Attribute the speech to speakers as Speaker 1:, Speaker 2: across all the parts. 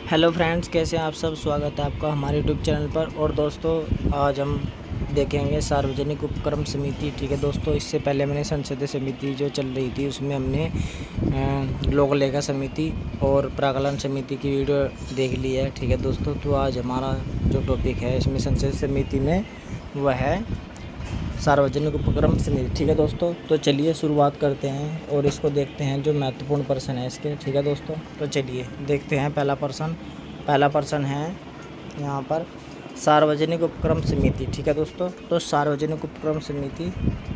Speaker 1: Hello friends, कैसे हैं आप सब। स्वागत है आपका हमारे यूट्यूब चैनल पर। और दोस्तों, आज हम देखेंगे सार्वजनिक उपक्रम समिति। ठीक है दोस्तों, इससे पहले मैंने संसदीय समिति जो चल रही थी उसमें हमने लोक लेखा समिति और प्राकलन समिति की वीडियो देख ली है। ठीक है दोस्तों, तो आज हमारा जो टॉपिक है इसमें संसदीय समिति में वह है सार्वजनिक उपक्रम समिति। ठीक है दोस्तों, तो चलिए शुरुआत करते हैं और इसको देखते हैं जो महत्वपूर्ण प्रश्न है इसके। ठीक है दोस्तों, तो चलिए देखते हैं पहला प्रश्न है यहाँ पर सार्वजनिक उपक्रम समिति। ठीक है दोस्तों, तो सार्वजनिक उपक्रम समिति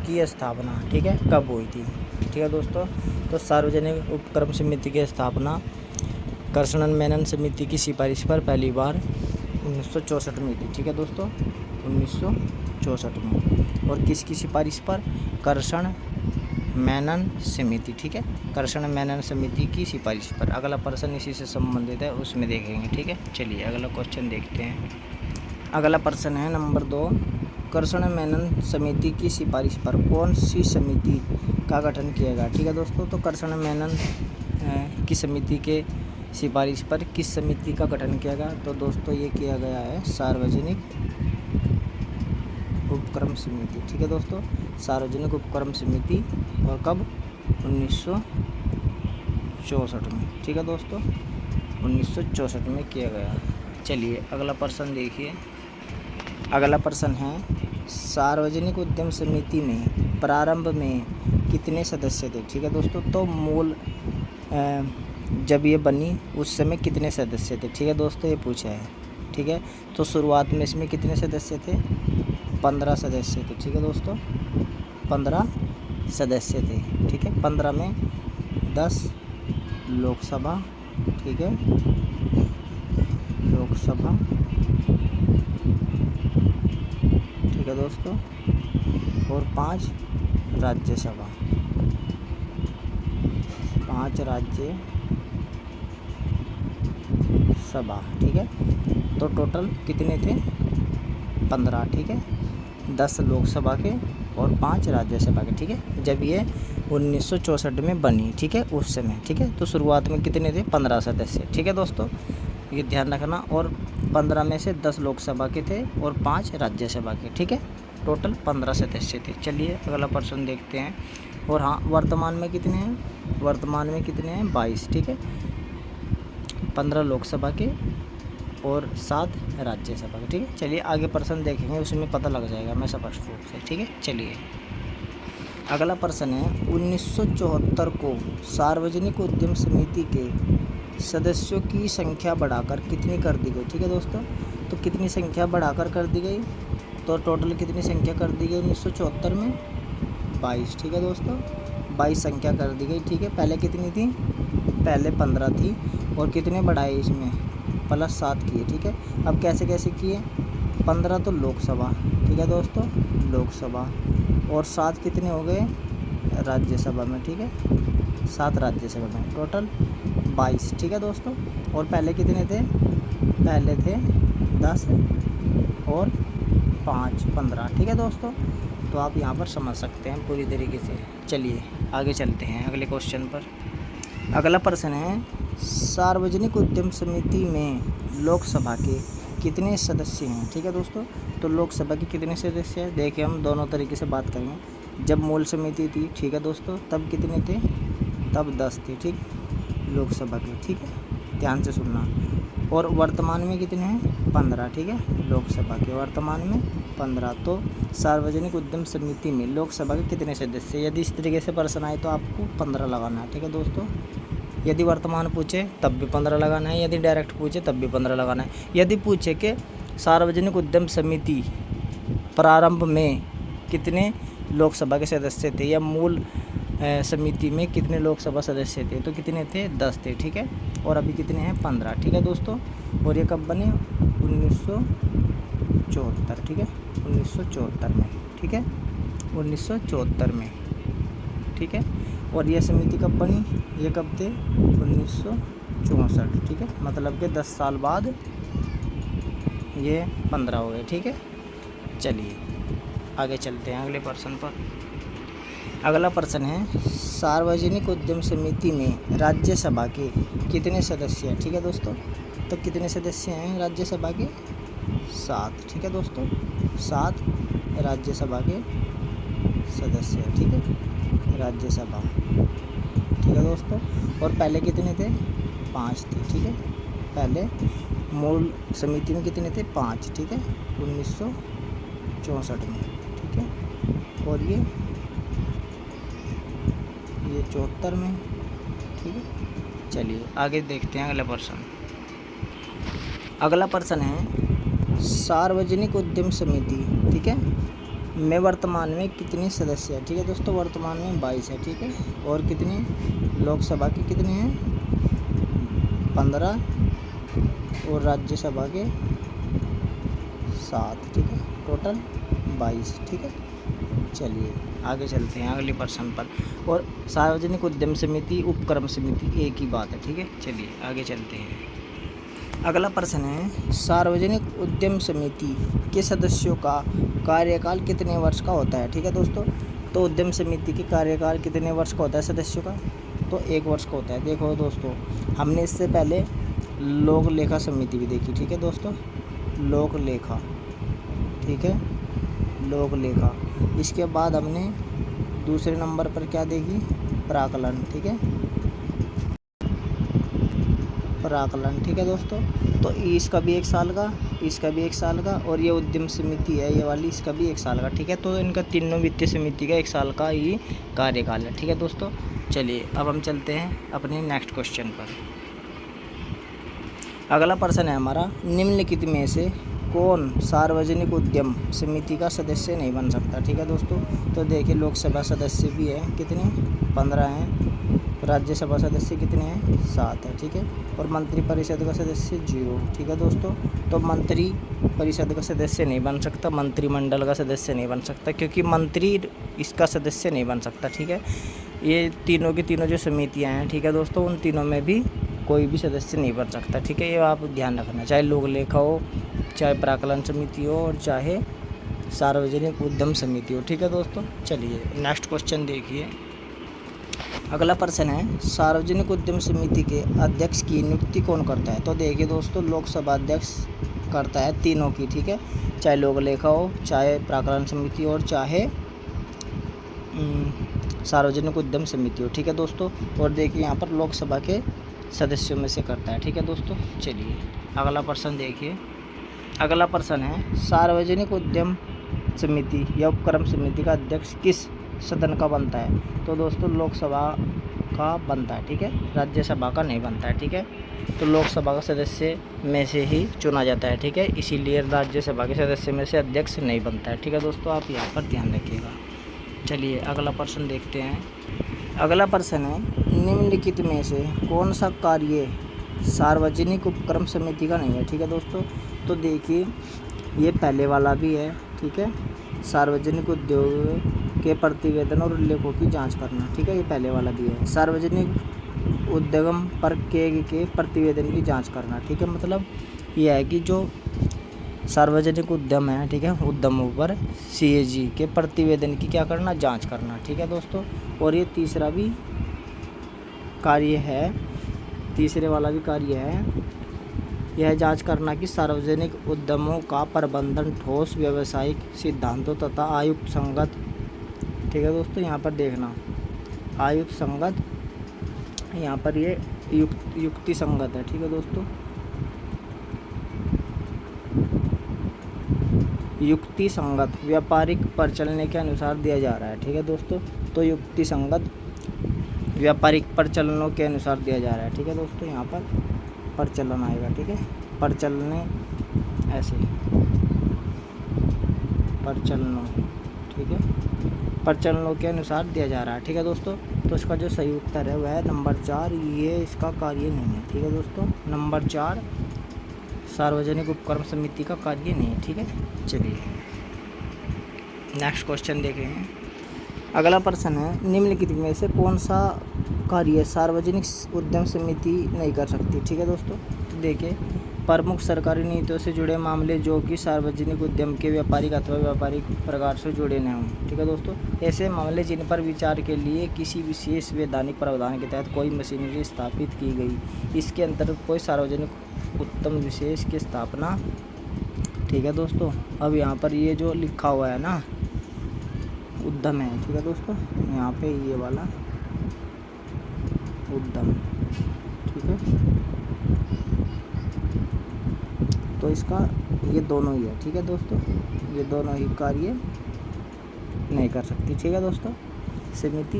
Speaker 1: की स्थापना ठीक है कब हुई थी। ठीक है दोस्तों, तो सार्वजनिक उपक्रम समिति की स्थापना कृष्णन मेनन समिति की सिफारिश पर पहली बार 1964 में थी। ठीक है दोस्तों, 1964 में। और किसकी सिफारिश पर? कृष्ण मेनन समिति। ठीक है, कृष्ण मेनन समिति की सिफारिश पर। अगला प्रश्न इसी से संबंधित है, उसमें देखेंगे। ठीक है, चलिए अगला क्वेश्चन देखते हैं। अगला प्रश्न है नंबर 2, कृष्ण मेनन समिति की सिफारिश पर कौन सी समिति का गठन किया गया। ठीक है दोस्तों, तो कृष्ण मेनन की समिति के सिफारिश पर किस समिति का गठन किया गया? तो दोस्तों ये किया गया है सार्वजनिक उपक्रम समिति। ठीक है दोस्तों, सार्वजनिक उपक्रम समिति। और कब? 1964 में। ठीक है दोस्तों, 1964 में किया गया। चलिए अगला प्रश्न देखिए। अगला प्रश्न है सार्वजनिक उद्यम समिति में प्रारंभ में कितने सदस्य थे। ठीक है दोस्तों, तो मूल जब ये बनी उस समय कितने सदस्य थे। ठीक है दोस्तों, ये पूछा है। ठीक है, तो शुरुआत में इसमें कितने सदस्य थे? 15 सदस्य थे। ठीक है दोस्तों, 15 सदस्य थे। ठीक है, 15 में 10 लोकसभा। ठीक है, लोकसभा। ठीक है दोस्तों, और 5 राज्यसभा। 5 राज्यसभा। ठीक है, तो टोटल कितने थे? 15। ठीक है, 10 लोकसभा के और 5 राज्यसभा के। ठीक है, जब ये 1964 में बनी। ठीक है, उस समय। ठीक है, तो शुरुआत में कितने थे? 15 सदस्य। ठीक है दोस्तों, ये ध्यान रखना। और 15 में से 10 लोकसभा के थे और 5 राज्यसभा के। ठीक है, टोटल 15 सदस्य थे। चलिए अगला प्रश्न देखते हैं। और हाँ, वर्तमान में कितने हैं? वर्तमान में कितने हैं? 22। ठीक है, 15 लोकसभा के और 7 राज्यसभा के। ठीक है, चलिए आगे प्रश्न देखेंगे, उसमें पता लग जाएगा मैं स्पष्ट रूप से। ठीक है, चलिए अगला प्रश्न है 1974 को सार्वजनिक उद्यम समिति के सदस्यों की संख्या बढ़ाकर कितनी कर दी गई। ठीक है दोस्तों, तो कितनी संख्या बढ़ाकर कर दी गई? तो टोटल कितनी संख्या कर दी गई 1974 में? 22। ठीक है दोस्तों, 22 संख्या कर दी गई। ठीक है, पहले कितनी थी? पहले 15 थी और कितने बढ़ाए इसमें? +7 किए। ठीक है, अब कैसे कैसे किए? 15 तो लोकसभा। ठीक है दोस्तों, लोकसभा। और 7 कितने हो गए? राज्यसभा में। ठीक है, 7 राज्यसभा में, टोटल 22। ठीक है दोस्तों, और पहले कितने थे? पहले थे 10 और 5 15। ठीक है दोस्तों, तो आप यहाँ पर समझ सकते हैं पूरी तरीके से। चलिए आगे चलते हैं अगले क्वेश्चन पर। अगला प्रश्न है सार्वजनिक उद्यम समिति में लोकसभा के कितने सदस्य हैं। ठीक है दोस्तों, तो लोकसभा के कितने सदस्य हैं? देखिए हम दोनों तरीके से बात करेंगे। जब मूल समिति थी, ठीक है दोस्तों, तब कितने थे? तब 10 थे। ठीक, लोकसभा के। ठीक है, ध्यान से सुनना। और वर्तमान में कितने हैं? 15। ठीक है, लोकसभा के वर्तमान में 15। तो सार्वजनिक उद्यम समिति में लोकसभा के कितने सदस्य? यदि इस तरीके से प्रश्न आए तो आपको 15 लगाना है। ठीक है दोस्तों, यदि वर्तमान पूछे तब भी 15 लगाना है, यदि डायरेक्ट पूछे तब भी 15 लगाना है। यदि पूछे कि सार्वजनिक उद्यम समिति प्रारंभ में कितने लोकसभा के सदस्य थे या मूल समिति में कितने लोकसभा सदस्य थे, तो कितने थे? 10 थे। ठीक है, और अभी कितने हैं? 15। ठीक है दोस्तों, और ये कब बने? 1974। ठीक है, 1974 में। ठीक है, 1974 में। ठीक है, और ये समिति कब बनी? ये कब थे? 1964। ठीक है, मतलब कि 10 साल बाद ये 15 हो गए। ठीक है, चलिए आगे चलते हैं अगले प्रश्न पर। अगला प्रश्न है सार्वजनिक उद्यम समिति में राज्यसभा के कितने सदस्य हैं। ठीक है दोस्तों, तो कितने सदस्य हैं राज्यसभा के? 7, ठीक है दोस्तों, 7 राज्यसभा के सदस्य हैं, ठीक है, राज्यसभा, ठीक है दोस्तों। और पहले कितने थे? 5 थे, ठीक है, पहले मूल समिति में कितने थे? 5, ठीक है, 1964 में, ठीक है। और ये 74 में, ठीक है। चलिए आगे देखते हैं अगला प्रश्न। अगला प्रश्न है सार्वजनिक उद्यम समिति, ठीक है, में वर्तमान में कितने सदस्य हैं? ठीक है दोस्तों, वर्तमान में 22 है, ठीक है। और कितने लोकसभा के कितने हैं? 15 और राज्यसभा के 7, ठीक है, टोटल 22, ठीक है। चलिए आगे चलते हैं अगले प्रश्न पर। और सार्वजनिक उद्यम समिति, उपक्रम समिति एक ही बात है, ठीक है। चलिए आगे चलते हैं। अगला प्रश्न है सार्वजनिक उद्यम समिति के सदस्यों का कार्यकाल कितने वर्ष का होता है? ठीक है दोस्तों, तो उद्यम समिति के कार्यकाल कितने वर्ष का होता है सदस्यों का? तो 1 वर्ष का होता है। देखो दोस्तों, हमने इससे पहले लोक लेखा समिति भी देखी, ठीक है दोस्तों, लोक लेखा, ठीक है, लोक लेखा। इसके बाद हमने दूसरे नंबर पर क्या देखी? प्राकलन, ठीक है, प्राकलन, ठीक है दोस्तों। तो इसका भी 1 साल का, इसका भी 1 साल का, और ये उद्यम समिति है ये वाली, इसका भी 1 साल का, ठीक है। तो इनका तीनों वित्तीय समिति का 1 साल का ही कार्यकाल है, ठीक है दोस्तों। चलिए अब हम चलते हैं अपने नेक्स्ट क्वेश्चन पर। अगला प्रश्न है हमारा, निम्नलिखित में से कौन सार्वजनिक उद्यम समिति का सदस्य नहीं बन सकता? ठीक है दोस्तों, तो देखिए लोकसभा सदस्य भी है, कितने? 15 हैं। राज्यसभा सदस्य कितने हैं? 7 है, ठीक है। और मंत्रिपरिषद का सदस्य 0, ठीक है दोस्तों। तो मंत्री परिषद का सदस्य नहीं बन सकता, मंत्रिमंडल का सदस्य नहीं बन सकता, क्योंकि मंत्री इसका सदस्य नहीं बन सकता, ठीक है। ये तीनों की तीनों जो समितियाँ हैं, ठीक है दोस्तों, उन तीनों में भी कोई भी सदस्य नहीं बन सकता, ठीक है। ये आप ध्यान रखना, चाहे लोक लेखा हो, चाहे प्राकलन समिति हो, और चाहे सार्वजनिक उद्यम समिति हो, ठीक है दोस्तों। चलिए नेक्स्ट क्वेश्चन देखिए। अगला प्रश्न है सार्वजनिक उद्यम समिति के अध्यक्ष की नियुक्ति कौन करता है? तो देखिए दोस्तों, लोकसभा अध्यक्ष करता है तीनों की, ठीक है, चाहे लोक लेखा हो, चाहे प्राकलन समिति हो, और चाहे सार्वजनिक उद्यम समिति हो, ठीक है दोस्तों। और देखिए यहाँ पर लोकसभा के सदस्यों में से करता है, ठीक है दोस्तों। चलिए अगला प्रश्न देखिए। अगला प्रश्न है सार्वजनिक उद्यम समिति या उपक्रम समिति का अध्यक्ष किस सदन का बनता है? तो दोस्तों लोकसभा का बनता है, ठीक है, राज्यसभा का नहीं बनता है, ठीक है। तो लोकसभा का सदस्य में से ही चुना जाता है, ठीक है, इसीलिए राज्यसभा के सदस्य में से अध्यक्ष नहीं बनता है, ठीक है दोस्तों, आप यहाँ पर ध्यान रखिएगा। चलिए अगला प्रश्न देखते हैं। अगला प्रश्न है निम्नलिखित में से कौन सा कार्य सार्वजनिक उपक्रम समिति का नहीं है? ठीक है दोस्तों, तो देखिए ये पहले वाला भी है, ठीक है, सार्वजनिक उद्योग के प्रतिवेदन और उल्लेखों की जांच करना, ठीक है, ये पहले वाला भी है। सार्वजनिक उद्यम पर के प्रतिवेदन की जांच करना, ठीक है, मतलब ये है कि जो सार्वजनिक उद्यम है, ठीक है, उद्यमों पर CAG के प्रतिवेदन की क्या करना? जांच करना, ठीक है दोस्तों। और ये तीसरा भी कार्य है, तीसरे वाला भी कार्य है, यह जांच करना कि सार्वजनिक उद्यमों का प्रबंधन ठोस व्यावसायिक सिद्धांतों तथा आयुक्त संगत, ठीक है दोस्तों, यहाँ पर देखना आयुक्त संगत, यहाँ पर ये युक्ति संगत है, ठीक है दोस्तों, युक्ति संगत व्यापारिक प्रचलन के अनुसार दिया जा रहा है, ठीक है दोस्तों। तो युक्ति संगत व्यापारिक प्रचलनों के अनुसार दिया जा रहा है, ठीक है दोस्तों, यहाँ पर प्रचलन आएगा, ठीक है, प्रचलन ऐसे प्रचलनों, ठीक है, प्रचलनों के अनुसार दिया जा रहा है, ठीक है दोस्तों। तो इसका जो सही उत्तर है वह है नंबर 4, ये इसका कार्य नहीं है, ठीक है दोस्तों, नंबर 4 सार्वजनिक उपक्रम समिति का कार्य नहीं है, ठीक है। चलिए नेक्स्ट क्वेश्चन देखें। अगला प्रश्न है निम्नलिखित में से कौन सा कार्य सार्वजनिक उद्यम समिति नहीं कर सकती? ठीक है दोस्तों, तो देखिए प्रमुख सरकारी नीतियों से जुड़े मामले जो कि सार्वजनिक उद्यम के व्यापारिक अथवा व्यापारिक प्रकार से जुड़े न हों। ठीक है दोस्तों, ऐसे मामले जिन पर विचार के लिए किसी विशेष वैधानिक प्रावधान के तहत कोई मशीनरी स्थापित की गई, इसके अंतर्गत कोई सार्वजनिक उद्यम विशेष की स्थापना। ठीक है दोस्तों, अब यहाँ पर ये जो लिखा हुआ है ना उद्यम है, ठीक है दोस्तों, यहाँ पे ये वाला उद्यम, ठीक है, तो इसका ये दोनों ही है। ठीक है दोस्तों, ये दोनों ही कार्य नहीं कर सकती। ठीक है दोस्तों, समिति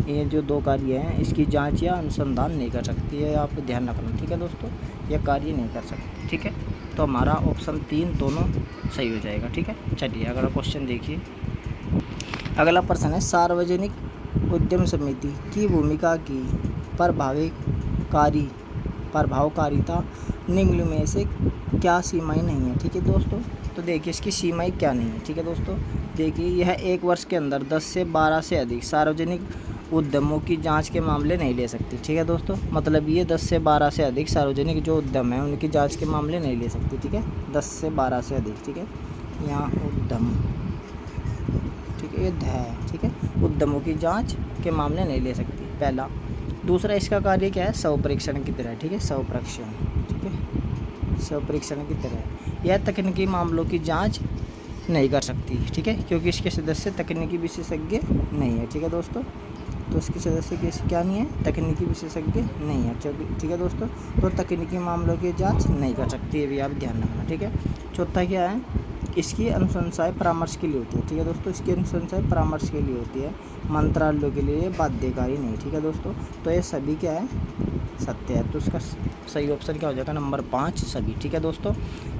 Speaker 1: ये जो दो कार्य हैं इसकी जांच या अनुसंधान नहीं कर सकती है, आप ध्यान रखना। ठीक है दोस्तों, यह कार्य नहीं कर सकती। ठीक है, तो हमारा ऑप्शन 3 दोनों सही हो जाएगा। ठीक है, चलिए अगला क्वेश्चन देखिए। अगला प्रश्न है, सार्वजनिक उद्यम समिति की भूमिका की प्रभावकारिता निम्न में से क्या सीमाएं नहीं है। ठीक है दोस्तों, तो देखिए इसकी सीमाएं क्या नहीं है। ठीक है दोस्तों, देखिए यह 1 वर्ष के अंदर 10 से 12 से अधिक सार्वजनिक उद्यमों की जांच के मामले नहीं ले सकती। ठीक है दोस्तों, मतलब ये 10 से 12 से अधिक सार्वजनिक जो उद्यम है उनकी जांच के मामले नहीं ले सकती। ठीक है, 10 से 12 से अधिक। ठीक है, यहाँ उद्यम, ठीक है, ये है। ठीक है, उद्यमों की जांच के मामले नहीं ले सकती, पहला। दूसरा, इसका कार्य क्या है, शव परीक्षण की तरह। ठीक है, शव परीक्षण, ठीक है, शव परीक्षण की तरह। यह तकनीकी मामलों की जांच नहीं कर सकती। ठीक है, क्योंकि इसके सदस्य तकनीकी विशेषज्ञ नहीं है। ठीक है दोस्तों, तो इसके सदस्य की क्या नहीं है, तकनीकी विशेषज्ञ नहीं है। ठीक है दोस्तों, तो तकनीकी मामलों की जांच नहीं कर सकती, ये भी आप ध्यान रखना। ठीक है, चौथा क्या है, इसकी अनुशंसाएं परामर्श के लिए होती है। ठीक है दोस्तों, इसकी अनुशंसाएं परामर्श के लिए होती है, मंत्रालयों के लिए बाध्यकारी नहीं। ठीक है दोस्तों, तो ये सभी क्या है, सत्य है। तो इसका सही ऑप्शन क्या हो जाएगा, नंबर 5 सभी। ठीक है दोस्तों,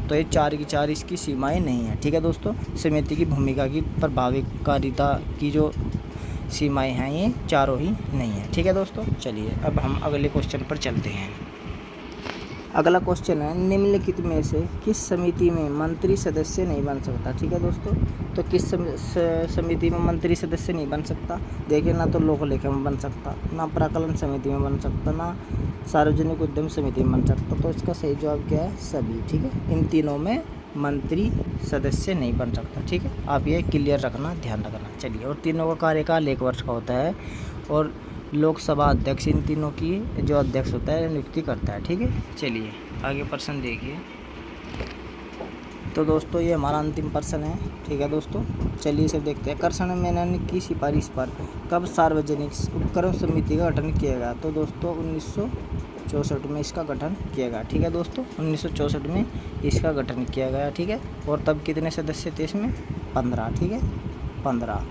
Speaker 1: तो ये 4 की 4 इसकी सीमाएं नहीं है। ठीक है दोस्तों, समिति की भूमिका की प्रभावकारिता की जो सीमाएं हैं ये चारों ही नहीं है। ठीक है दोस्तों, चलिए अब हम अगले क्वेश्चन पर चलते हैं। अगला क्वेश्चन है, निम्नलिखित में से किस समिति में मंत्री सदस्य नहीं बन सकता। ठीक है दोस्तों, तो किस समिति में मंत्री सदस्य नहीं बन सकता, देखिए ना तो लोक लेखा में बन सकता, ना प्राकलन समिति में बन सकता, ना सार्वजनिक उद्यम समिति में बन सकता। तो इसका सही जवाब क्या है, सभी। ठीक है, इन तीनों में मंत्री सदस्य नहीं बन सकता। ठीक है, आप ये क्लियर रखना, ध्यान रखना। चलिए, और तीनों का कार्यकाल 1 वर्ष का होता है और लोकसभा अध्यक्ष इन तीनों की जो अध्यक्ष होता है नियुक्ति करता है। ठीक है, चलिए आगे प्रश्न देखिए। तो दोस्तों ये हमारा अंतिम प्रश्न है। ठीक है दोस्तों, चलिए इसे देखते हैं। कर्षण मेनन की सिफारिश पर कब सार्वजनिक उपक्रम समिति का गठन किया गया। तो दोस्तों 1964 में इसका गठन किया गया। ठीक है दोस्तों, 1964 में इसका गठन किया गया। ठीक है, और तब कितने सदस्य थे इसमें, 15। ठीक है, 15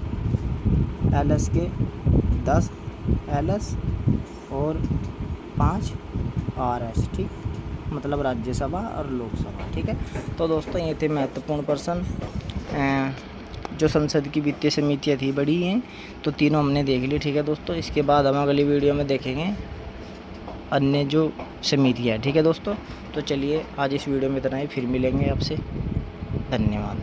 Speaker 1: LS के 10 LS और 5 RS। ठीक, मतलब राज्यसभा और लोकसभा। ठीक है, तो दोस्तों ये थे महत्वपूर्ण प्रश्न जो संसद की वित्तीय समितियाँ थी बड़ी हैं, तो तीनों हमने देख ली। ठीक है दोस्तों, इसके बाद हम अगली वीडियो में देखेंगे अन्य जो समितियाँ। ठीक है दोस्तों, तो चलिए आज इस वीडियो में इतना ही, फिर मिलेंगे आपसे। धन्यवाद।